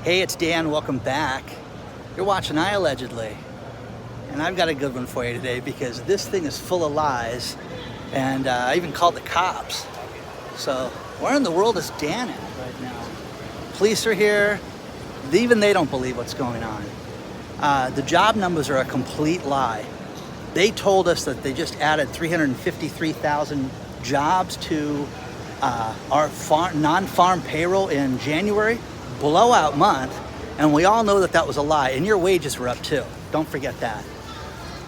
Hey, it's Dan. Welcome back. You're watching iAllegedly. And I've got a good one for you today because this thing is full of lies. And I even called the cops. So where in the world is Dan at right now? Police are here. Even they don't believe what's going on. The job numbers are a complete lie. They told us that they just added 353,000 jobs to our non-farm payroll in January. Blowout month, and we all know that that was a lie, and your wages were up too. Don't forget that.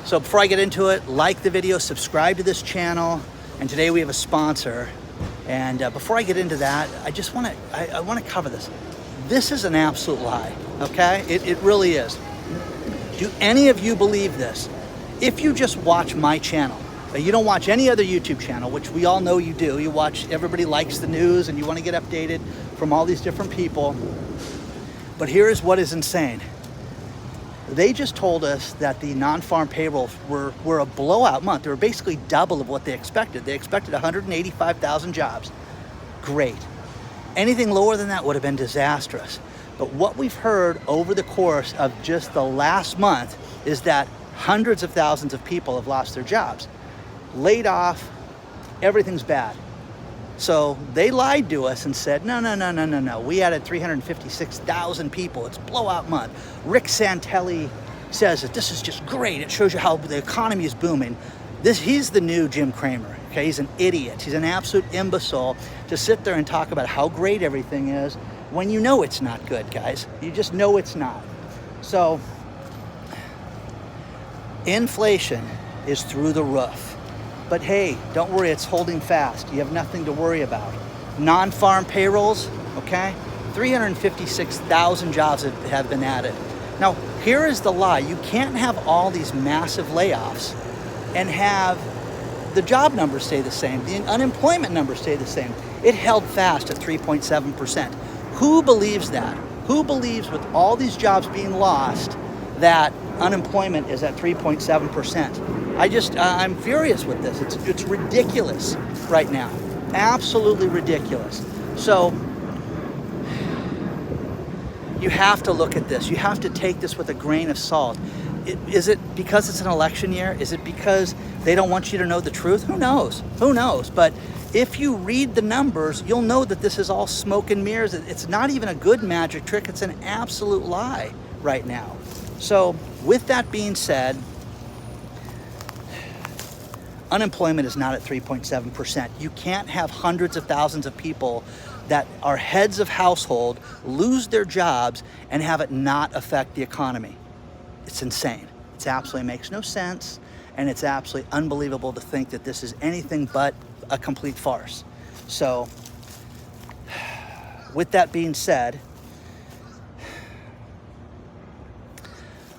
So before I get into it, like the video, subscribe to this channel, and today we have a sponsor. And before I get into that, I want to cover this. This is an absolute lie, okay? It really is. Do any of you believe this? If you just watch my channel, you don't watch any other YouTube channel, which we all know you do. You watch, everybody likes the news and you want to get updated from all these different people. But here is what is insane. They just told us that the non-farm payrolls were a blowout month. They were basically double of what they expected. They expected 185,000 jobs. Great. Anything lower than that would have been disastrous. But what we've heard over the course of just the last month is that hundreds of thousands of people have lost their jobs. Laid off, everything's bad. So they lied to us and said, no. We added 356,000 people. It's blowout month. Rick Santelli says that this is just great. It shows you how the economy is booming. He's the new Jim Cramer. Okay, he's an idiot. He's an absolute imbecile to sit there and talk about how great everything is when you know it's not good, guys. You just know it's not. So inflation is through the roof. But hey, don't worry, it's holding fast. You have nothing to worry about. Non-farm payrolls, okay? 356,000 jobs have been added. Now, here is the lie. You can't have all these massive layoffs and have the job numbers stay the same. The unemployment numbers stay the same. It held fast at 3.7%. Who believes that? Who believes with all these jobs being lost that unemployment is at 3.7%? I'm furious with this. It's ridiculous right now. Absolutely ridiculous. So you have to look at this. You have to take this with a grain of salt. Is it because it's an election year? Is it because they don't want you to know the truth? Who knows? Who knows? But if you read the numbers, you'll know that this is all smoke and mirrors. It's not even a good magic trick. It's an absolute lie right now. So with that being said, unemployment is not at 3.7%. You can't have hundreds of thousands of people that are heads of household lose their jobs and have it not affect the economy. It's insane. It absolutely makes no sense, and it's absolutely unbelievable to think that this is anything but a complete farce. So with that being said,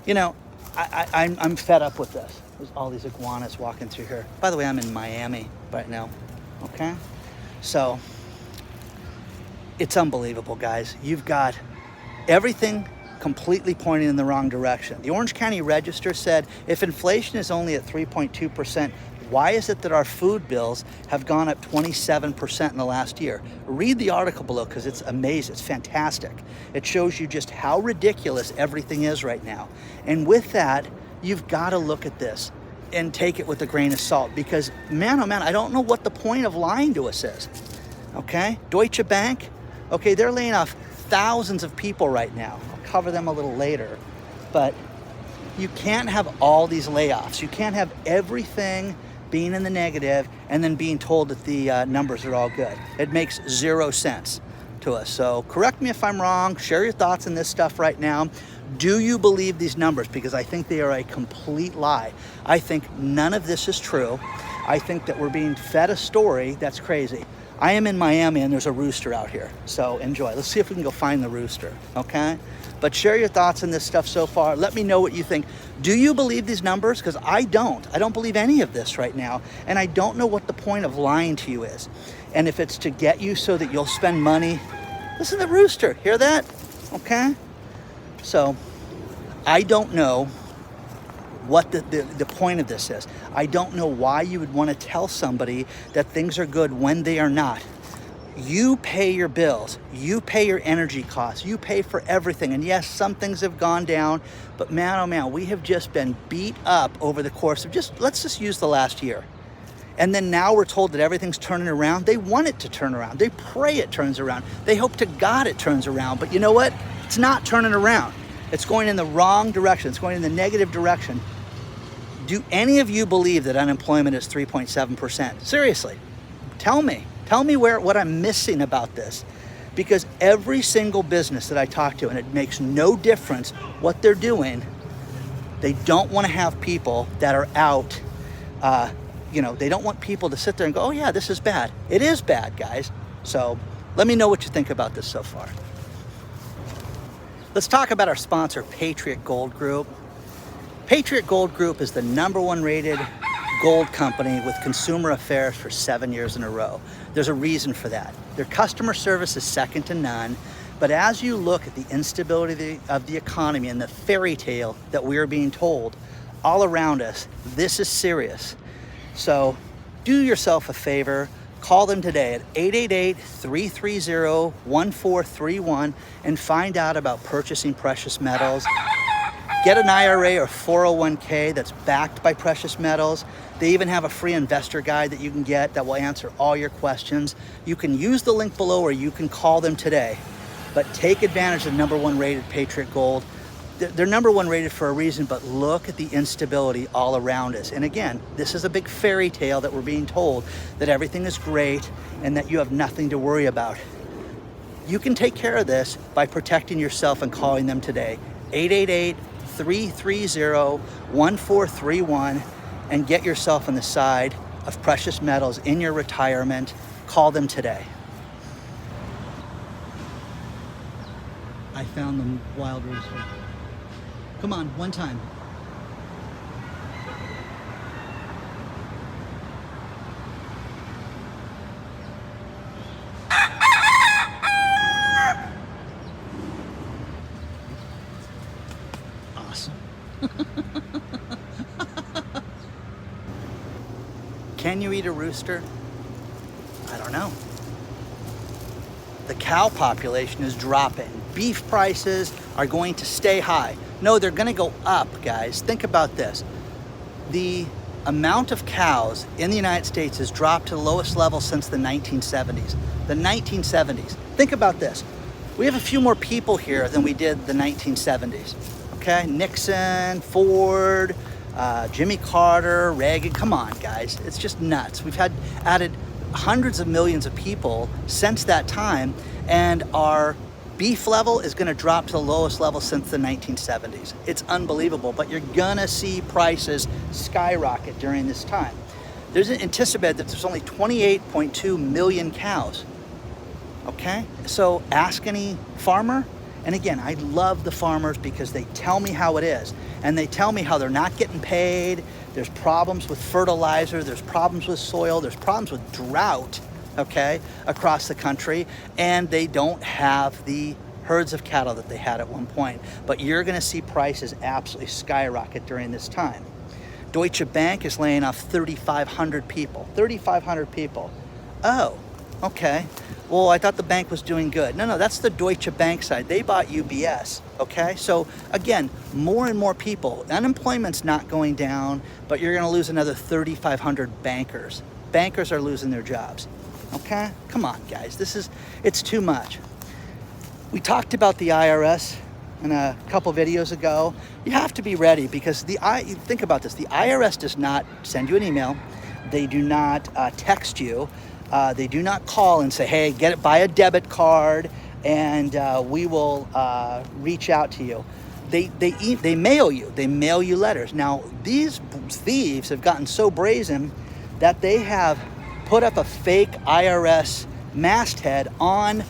you know, I'm fed up with this. There's all these iguanas walking through here. By the way, I'm in Miami right now, okay? So it's unbelievable, guys. You've got everything completely pointing in the wrong direction. The Orange County Register said if inflation is only at 3.2%, why is it that our food bills have gone up 27% in the last year? Read the article below because it's amazing. It's fantastic. It shows you just how ridiculous everything is right now. And with that, you've got to look at this and take it with a grain of salt because, man, oh man, I don't know what the point of lying to us is, okay? Deutsche Bank, okay, they're laying off thousands of people right now. I'll cover them a little later, but you can't have all these layoffs. You can't have everything being in the negative and then being told that the numbers are all good. It makes zero sense to us. So correct me if I'm wrong. Share your thoughts on this stuff right now. Do you believe these numbers? Because I think they are a complete lie. I think none of this is true. I think that we're being fed a story that's crazy. I am in Miami and there's a rooster out here. So enjoy. Let's see if we can go find the rooster, okay? But share your thoughts on this stuff so far. Let me know what you think. Do you believe these numbers? Because I don't. I don't believe any of this right now. And I don't know what the point of lying to you is. And if it's to get you so that you'll spend money. Listen to the rooster. Hear that? Okay? So I don't know what the point of this is. I don't know why you would want to tell somebody that things are good when they are not. You pay your bills, you pay your energy costs, you pay for everything. And yes, some things have gone down, but man, oh man, we have just been beat up over the course of let's just use the last year. And then now we're told that everything's turning around. They want it to turn around. They pray it turns around. They hope to God it turns around. But you know what? It's not turning around. It's going in the wrong direction. It's going in the negative direction. Do any of you believe that unemployment is 3.7%? Seriously, tell me. Tell me what I'm missing about this. Because every single business that I talk to, and it makes no difference what they're doing, they don't want to have people that are out. They don't want people to sit there and go, oh yeah, this is bad. It is bad, guys. So let me know what you think about this so far. Let's talk about our sponsor, Patriot Gold Group. Patriot Gold Group is the #1 rated gold company with Consumer Affairs for 7 years in a row. There's a reason for that. Their customer service is second to none. But as you look at the instability of the economy and the fairy tale that we're being told all around us, this is serious. So do yourself a favor, call them today at 888-330-1431 and find out about purchasing precious metals. Get an IRA or 401k that's backed by precious metals. They even have a free investor guide that you can get that will answer all your questions. You can use the link below or you can call them today. But take advantage of the #1 rated Patriot Gold. They're #1 rated for a reason, but look at the instability all around us. And again, this is a big fairy tale that we're being told that everything is great and that you have nothing to worry about. You can take care of this by protecting yourself and calling them today. 888-330-1431 and get yourself on the side of precious metals in your retirement. Call them today. I found the wild rooster. Come on, one time. Awesome. Can you eat a rooster? I don't know. The cow population is dropping. Beef prices are going to stay high. No, they're going to go up, guys. Think about this. The amount of cows in the United States has dropped to the lowest level since the 1970s. The 1970s. Think about this. We have a few more people here than we did the 1970s. Okay? Nixon, Ford, Jimmy Carter, Reagan. Come on, guys. It's just nuts. We've had added hundreds of millions of people since that time, and our beef level is going to drop to the lowest level since the 1970s. It's unbelievable, but you're going to see prices skyrocket during this time. There's anticipated that there's only 28.2 million cows. Okay? So ask any farmer. And again, I love the farmers because they tell me how it is. And they tell me how they're not getting paid. There's problems with fertilizer. There's problems with soil. There's problems with drought, okay, across the country. And they don't have the herds of cattle that they had at one point. But you're going to see prices absolutely skyrocket during this time. Deutsche Bank is laying off 3,500 people. 3,500 people. Oh, okay. Well, I thought the bank was doing good. No, that's the Deutsche Bank side. They bought UBS, okay? So again, more and more people. Unemployment's not going down, but you're gonna lose another 3,500 bankers. Bankers are losing their jobs, okay? Come on, guys, it's too much. We talked about the IRS in a couple videos ago. You have to be ready because think about this. The IRS does not send you an email. They do not text you. They do not call and say, hey, buy a debit card and we will reach out to you. They mail you. They mail you letters. Now, these thieves have gotten so brazen that they have put up a fake IRS masthead on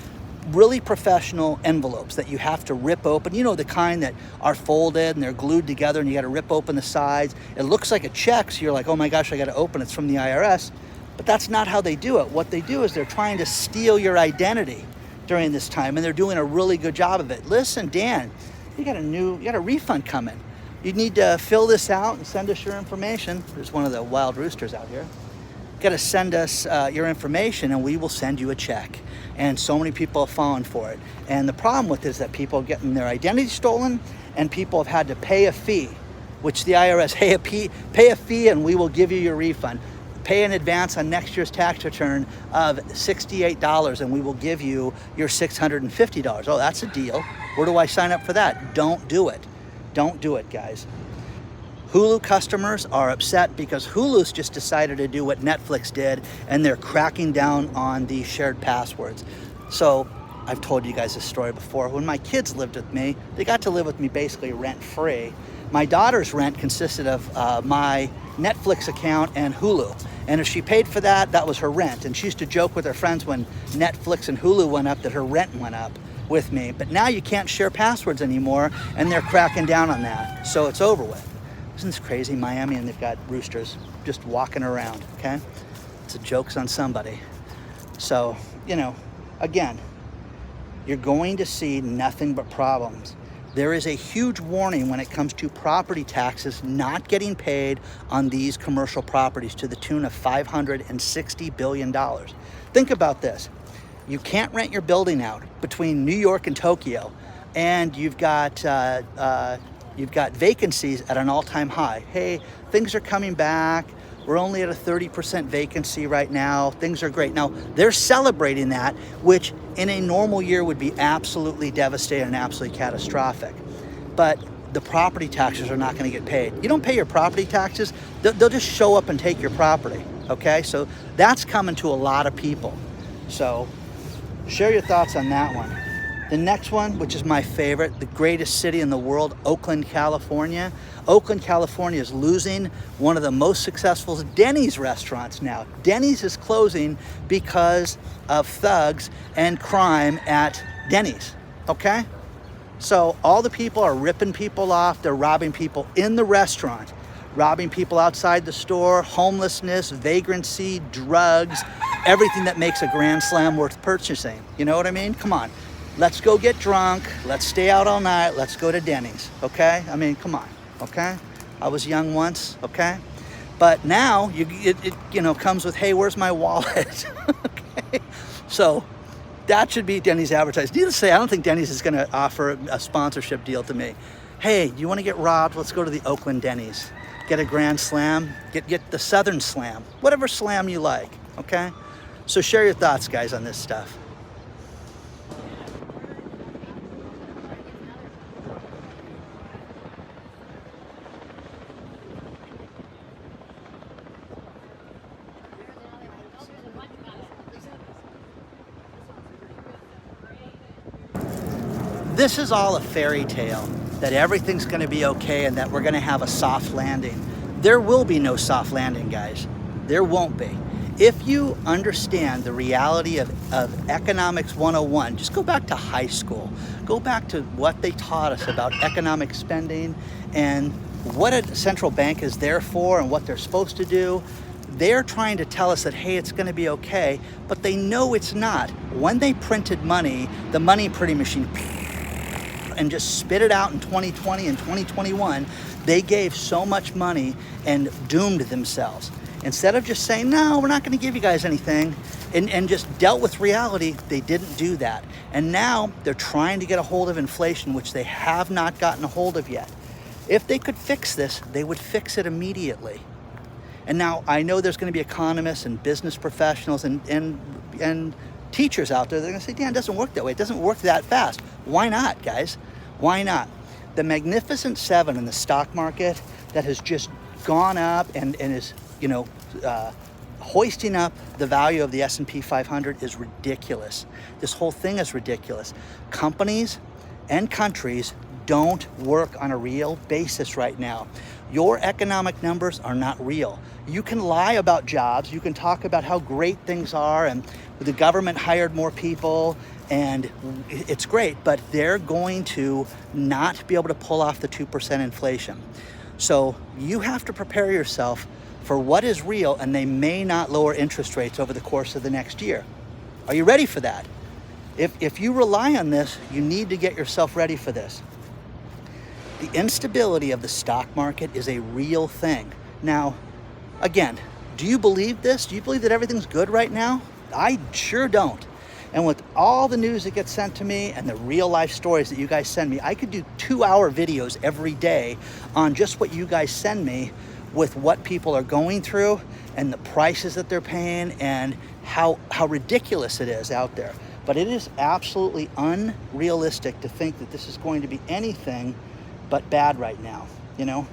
really professional envelopes that you have to rip open. You know, the kind that are folded and they're glued together and you got to rip open the sides. It looks like a check, so you're like, oh my gosh, I got to open it. It's from the IRS. But that's not how they do it. What they do is they're trying to steal your identity during this time, and they're doing a really good job of it. Listen, Dan, you got a refund coming. You need to fill this out and send us your information. There's one of the wild roosters out here. got to send us your information and we will send you a check. And so many people have fallen for it. And the problem with it is that people are getting their identity stolen, and people have had to pay a fee, which the IRS, hey, pay a fee and we will give you your refund. Pay in advance on next year's tax return of $68 and we will give you your $650. Oh, that's a deal. Where do I sign up for that? Don't do it. Don't do it, guys. Hulu customers are upset because Hulu's just decided to do what Netflix did, and they're cracking down on the shared passwords. So I've told you guys this story before. When my kids lived with me, they got to live with me basically rent-free. My daughter's rent consisted of my Netflix account and Hulu. And if she paid for that, that was her rent. And she used to joke with her friends when Netflix and Hulu went up that her rent went up with me. But now you can't share passwords anymore, and they're cracking down on that. So it's over with. Isn't this crazy? Miami, and they've got roosters just walking around, okay? It's a joke's on somebody. So, you know, again, you're going to see nothing but problems. There is a huge warning when it comes to property taxes not getting paid on these commercial properties to the tune of $560 billion. Think about this. You can't rent your building out between New York and Tokyo, and you've got vacancies at an all-time high. Hey, things are coming back. We're only at a 30% vacancy right now. Things are great. Now, they're celebrating that, which in a normal year would be absolutely devastating and absolutely catastrophic. But the property taxes are not going to get paid. You don't pay your property taxes, they'll just show up and take your property, okay? So that's coming to a lot of people. So share your thoughts on that one. The next one, which is my favorite, the greatest city in the world, Oakland, California. Oakland, California is losing one of the most successful Denny's restaurants now. Denny's is closing because of thugs and crime at Denny's, okay? So all the people are ripping people off. They're robbing people in the restaurant, robbing people outside the store, homelessness, vagrancy, drugs, everything that makes a Grand Slam worth purchasing. You know what I mean? Come on. Let's go get drunk. Let's stay out all night. Let's go to Denny's, okay? I mean, come on, okay? I was young once, okay? But now it comes with, hey, where's my wallet? Okay? So that should be Denny's advertised. Needless to say, I don't think Denny's is going to offer a sponsorship deal to me. Hey, you want to get robbed? Let's go to the Oakland Denny's. Get a Grand Slam. Get the Southern Slam. Whatever slam you like, okay? So share your thoughts, guys, on this stuff. This is all a fairy tale, that everything's going to be okay and that we're going to have a soft landing. There will be no soft landing, guys. There won't be. If you understand the reality of Economics 101, just go back to high school. Go back to what they taught us about economic spending and what a central bank is there for and what they're supposed to do. They're trying to tell us that, hey, it's going to be okay, but they know it's not. When they printed money, the money printing machine and just spit it out in 2020 and 2021, they gave so much money and doomed themselves. Instead of just saying, no, we're not going to give you guys anything, and just dealt with reality, they didn't do that. And now they're trying to get a hold of inflation, which they have not gotten a hold of yet. If they could fix this, they would fix it immediately. And now I know there's going to be economists and business professionals and teachers out there. They're going to say, Dan, it doesn't work that way. It doesn't work that fast. Why not, guys? Why not? The Magnificent Seven in the stock market that has just gone up and is, hoisting up the value of the S&P 500 is ridiculous. This whole thing is ridiculous. Companies and countries don't work on a real basis right now. Your economic numbers are not real. You can lie about jobs. You can talk about how great things are and the government hired more people and it's great, but they're going to not be able to pull off the 2% inflation. So you have to prepare yourself for what is real, and they may not lower interest rates over the course of the next year. Are you ready for that? If you rely on this, you need to get yourself ready for this. The instability of the stock market is a real thing. Now, again, Do you believe this? Do you believe that everything's good right now? I sure don't. And with all the news that gets sent to me and the real life stories that you guys send me, I could do 2-hour videos every day on just what you guys send me with what people are going through and the prices that they're paying and how ridiculous it is out there. But it is absolutely unrealistic to think that this is going to be anything but bad right now, you know?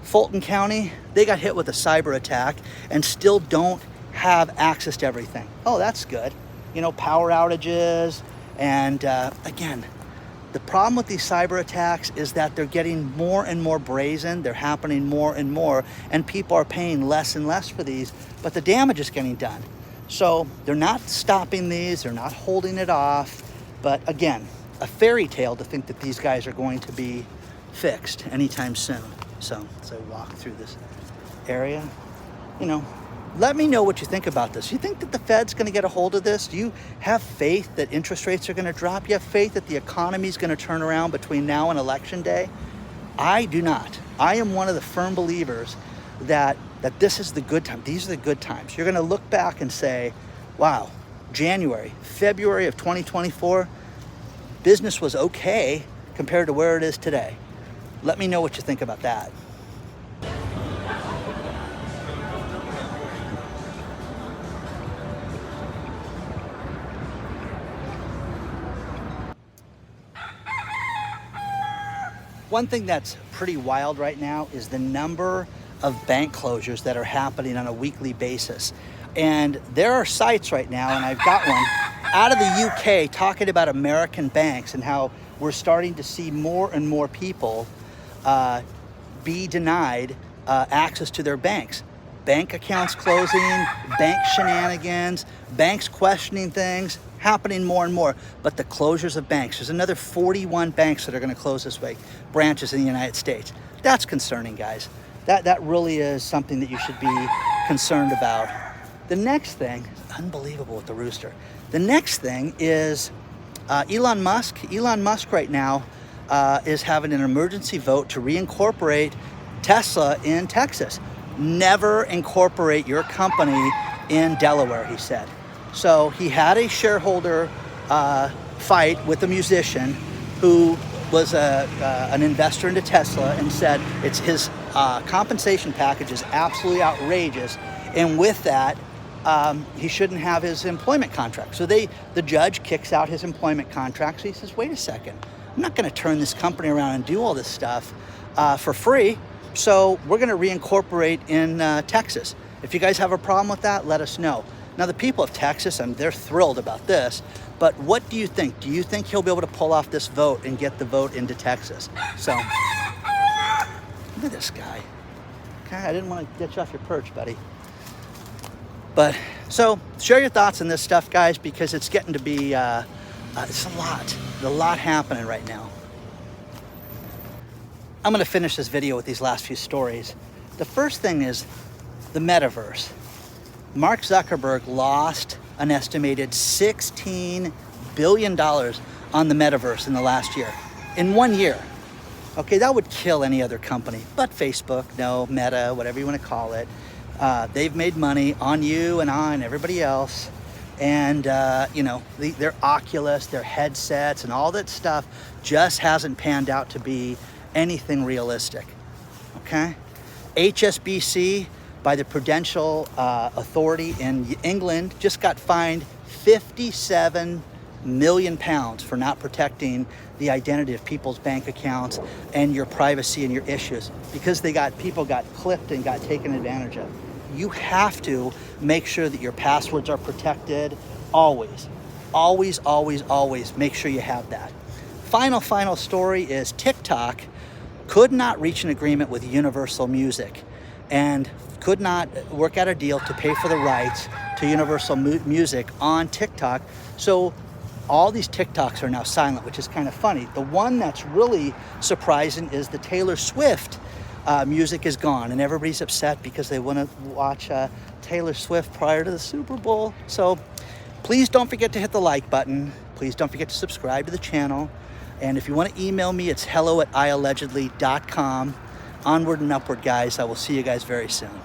Fulton County, they got hit with a cyber attack and still don't have access to everything. Oh, that's good. You know, power outages. And again, the problem with these cyber attacks is that they're getting more and more brazen. They're happening more and more, and people are paying less and less for these, but the damage is getting done. So they're not stopping these, they're not holding it off. But again, a fairy tale to think that these guys are going to be fixed anytime soon. So as I walk through this area, you know, let me know what you think about this. You think that the Fed's going to get a hold of this? Do you have faith that interest rates are going to drop? You have faith that the economy is going to turn around between now and election day? I do not. I am one of the firm believers that this is the good time. These are the good times. You're going to look back and say, wow, January, February of 2024, business was okay compared to where it is today. Let me know what you think about that. One thing that's pretty wild right now is the number of bank closures that are happening on a weekly basis. And there are sites right now, and I've got one, out of the UK talking about American banks and how we're starting to see more and more people be denied access to their banks. Bank accounts closing, bank shenanigans, banks questioning things, happening more and more. But the closures of banks, there's another 41 banks that are going to close this week, branches in the United States. That's concerning, guys. That really is something that you should be concerned about. The next thing, unbelievable with the rooster. The next thing is Elon Musk. Elon Musk right now is having an emergency vote to reincorporate Tesla in Texas. Never incorporate your company in Delaware, he said. So he had a shareholder fight with a musician who was an investor into Tesla and said it's his compensation package is absolutely outrageous, and with that he shouldn't have his employment contract. So the judge kicks out his employment contract. So he says, wait a second, I'm not going to turn this company around and do all this stuff for free. So we're going to reincorporate in Texas. If you guys have a problem with that, let us know. Now, the people of Texas, they're thrilled about this, but what do you think? Do you think he'll be able to pull off this vote and get the vote into Texas? So, look at this guy. Okay, I didn't want to get you off your perch, buddy. But, so, share your thoughts on this stuff, guys, because it's getting to be, it's a lot happening right now. I'm going to finish this video with these last few stories. The first thing is the metaverse. Mark Zuckerberg lost an estimated $16 billion on the metaverse in the last year. In 1 year. Okay, that would kill any other company. But Facebook, no, Meta, whatever you want to call it. They've made money on you and on everybody else. And, you know, their Oculus, their headsets, and all that stuff just hasn't panned out to be anything realistic. Okay? HSBC, by the Prudential Authority in England, just got fined £57 million for not protecting the identity of people's bank accounts and your privacy and your issues because people got clipped and got taken advantage of. You have to make sure that your passwords are protected always. Always, always, always make sure you have that. Final story is TikTok could not reach an agreement with Universal Music and could not work out a deal to pay for the rights to Universal Music on TikTok. So all these TikToks are now silent, which is kind of funny. The one that's really surprising is the Taylor Swift music is gone, and everybody's upset because they want to watch Taylor Swift prior to the Super Bowl. So please don't forget to hit the like button. Please don't forget to subscribe to the channel. And if you want to email me, it's hello@iallegedly.com. Onward and upward, guys. I will see you guys very soon.